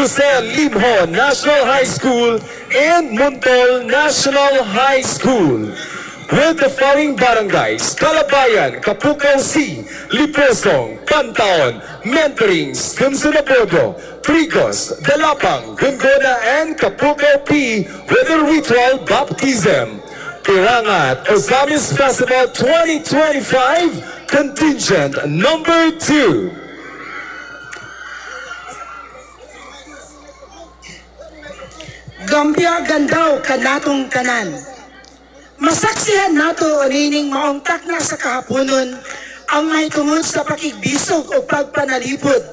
Jose Limho National High School and Montol National High School. With the following barangays: Calabayan, Kapukaw C, Liposong, Pantaon, Mentoring, Sunsunabogo, Prigos, Dalapang, Gungona, and Kapukaw P with a ritual baptism. Pirangat Ozamis Festival 2025, Contingent Number 2. Gambia gandaw kanatong tanan. Masaksihan nato nining maong takna sa kahaponon ang may tungod sa pakigbisog o pagpanalipod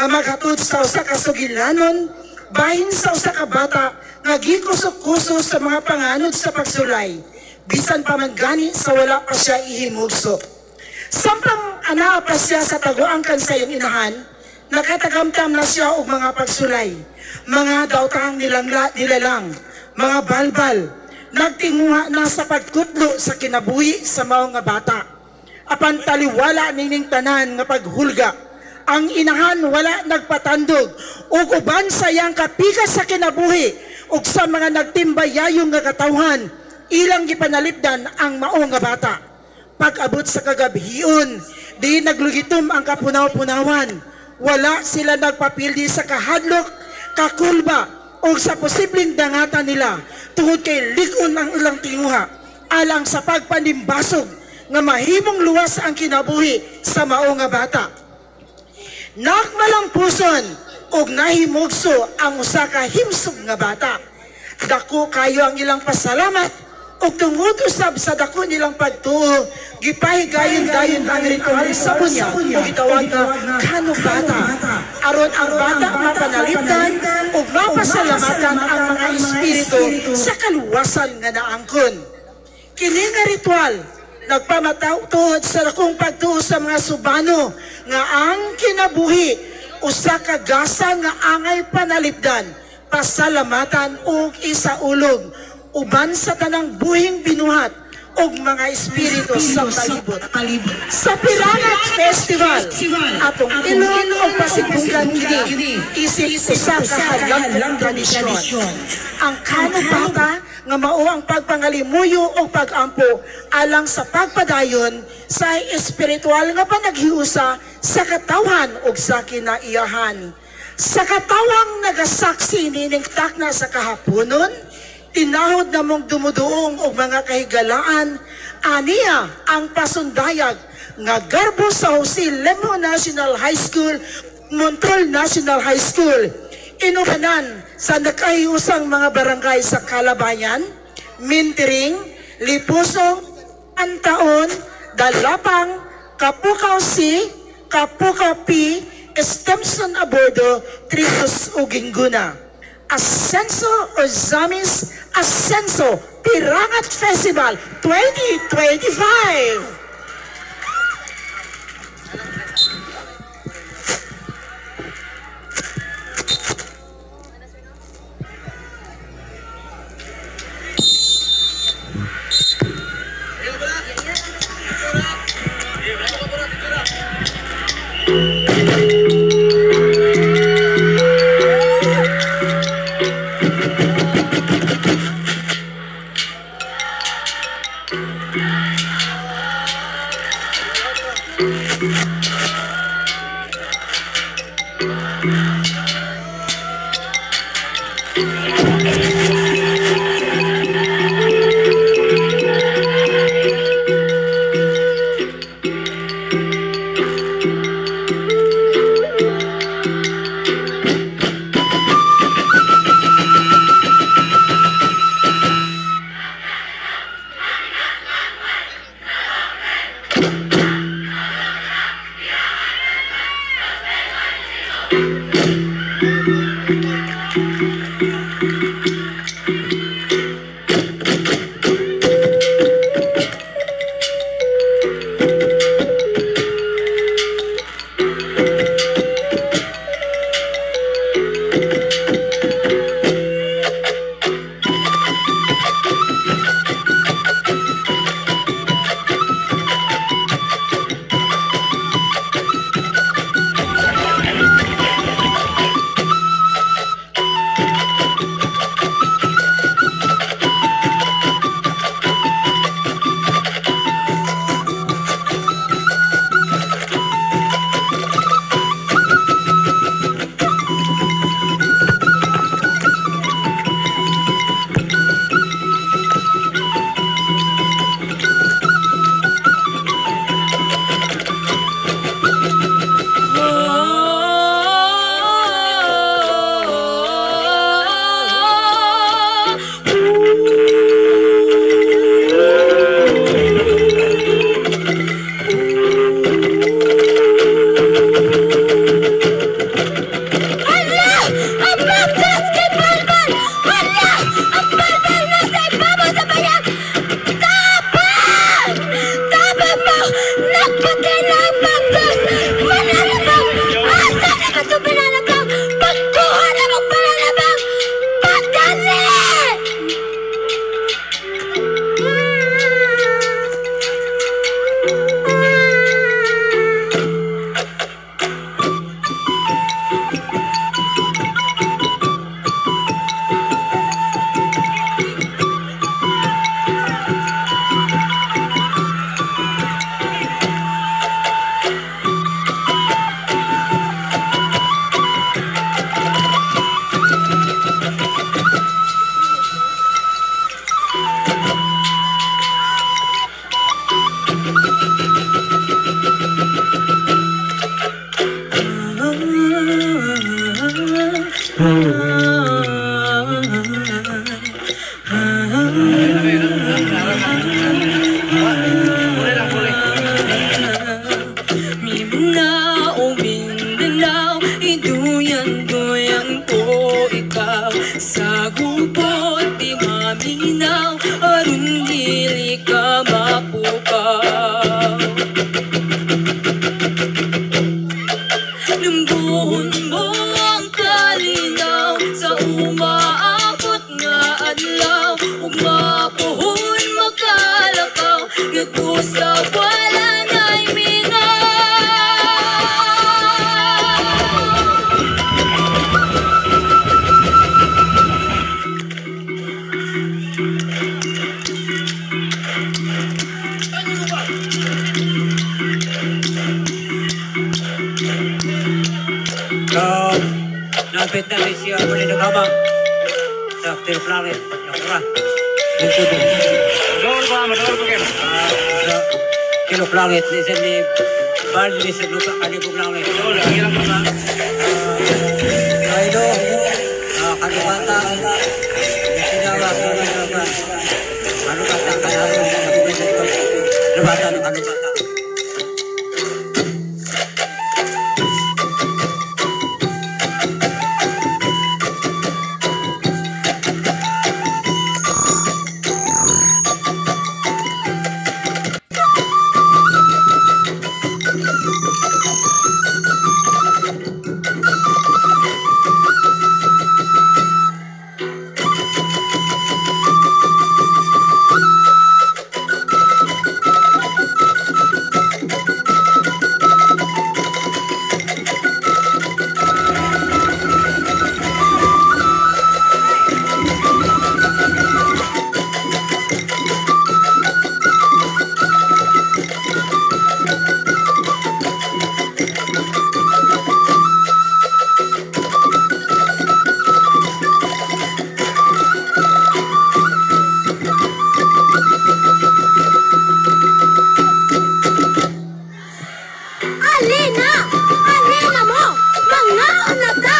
nga maghatod sa usa ka sugilanon bahin sa usa ka bata nga gikusok-kuso sa mga panganod sa pagsulay bisan pa man gani sa wala pa siya ihimugso. Sampang anaa pa siya sa taguang kansayong inahan, nakatagamtam na siya og mga pagsulay, mga dautang nilalang, mga balbal, nagtinguha na sa pagkutlo sa kinabuhi sa maong nga bata. Apan taliwala nining tanan nga paghulga, ang inahan wala nagpatandog ug uban sa iyang kapikas sa kinabuhi ug sa mga nagtimbayayong nga katawhan, ilang gipanalipdan ang maong nga bata. Pag-abot sa kagabihion, di naglugitom ang kapunaw-punawan. Wala sila nagpapildi sa kahadlok, kakulba, o sa posibleng dangatan nila tungod kay ligon ang ilang tinguha alang sa pagpanimbasog nga mahimong luwas ang kinabuhi sa mao nga bata. Nakmalang puson og nahimugso ang usa ka himsog nga bata. Dako kayo ang ilang pasalamat ug tungod usab sa dako nilang pagtuo, gipahigayon-dayon ang ritual sa bunya ug gitawag nga kanubata. Aron ang bata mapanalipdan ug mapasalamatan ang mga espiritu sa kaluwasan nga naangkon. Kini nga ritual nagpamatuod sa dakong pagtuo sa mga subano nga ang kinabuhi usa ka gasa nga angay panalipdan, pasalamatan ug isaulog uban sa tanang buhing binuhat og mga espiritu sa palibot. Sa Pirangat Festival, atong ilon o pasigunggan kini isip usa ka hadlang tradisyon. Ang kanubata nga mao ang pagpangalimuyo o pag-ampo alang sa pagpadayon sa espiritual nga panaghiusa sa katawhan o sa kinaiyahan. Sa katawang nagasaksi nining takna sa kahaponon, tinahod na mong dumuduong og mga kahigalaan, aniya ang pasundayag nga garbo sa Jose Limho National High School, Montol National High School. Inukanan sa nakahiusang mga barangay sa Calabayan, Mintiring, Lipusong, Antaon, Dalapang, Kapukaw C, Kapukaw P, Stemson Abordo, Tritos ug Ginguna. Ascenso Ozamis Ascenso Pirangat Festival 2025. Mindanao, Mindanao, iduyan-duyan ko ikaw. Sa gubot di maminaw, aron dili ka mapukaw. Limbuhon mo ang kalinaw sa umaabot nga adlaw, ug mapuhon makalakaw dito sa wala na'y mingaw. Napit na rin siya muli ng habang sa Tilok Langit. Nakura. Doon ba? Madawal ko kayo. Sa Tilok Langit. Nisan ni Barney sa Luka. Kanibog Langit. Doon, ang ilang pa ba? Kaido. Kanibata. Sinawa. Kanibata. Kanibata. Kanibata. Kanibata. Alina mo! Mga onata!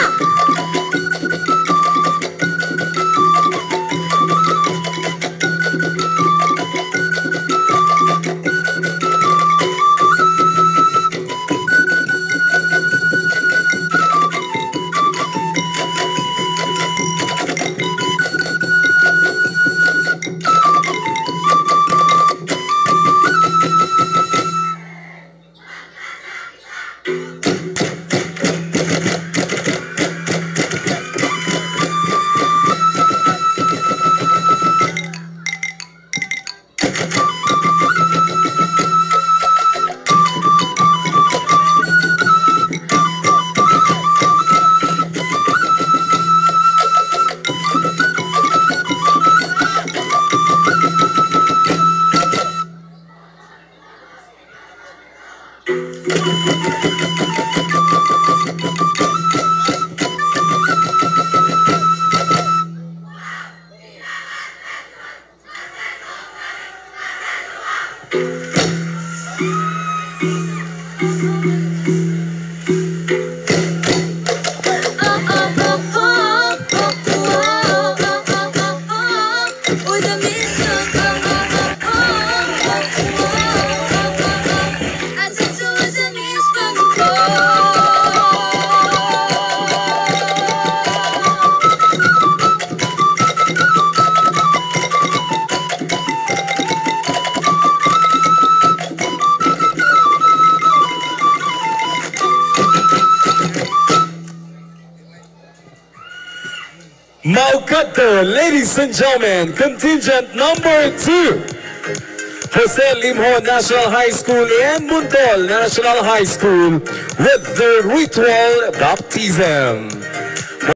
Maukato, ladies and gentlemen, contingent number 2. Jose Limho National High School and Muntol National High School with their ritual baptism.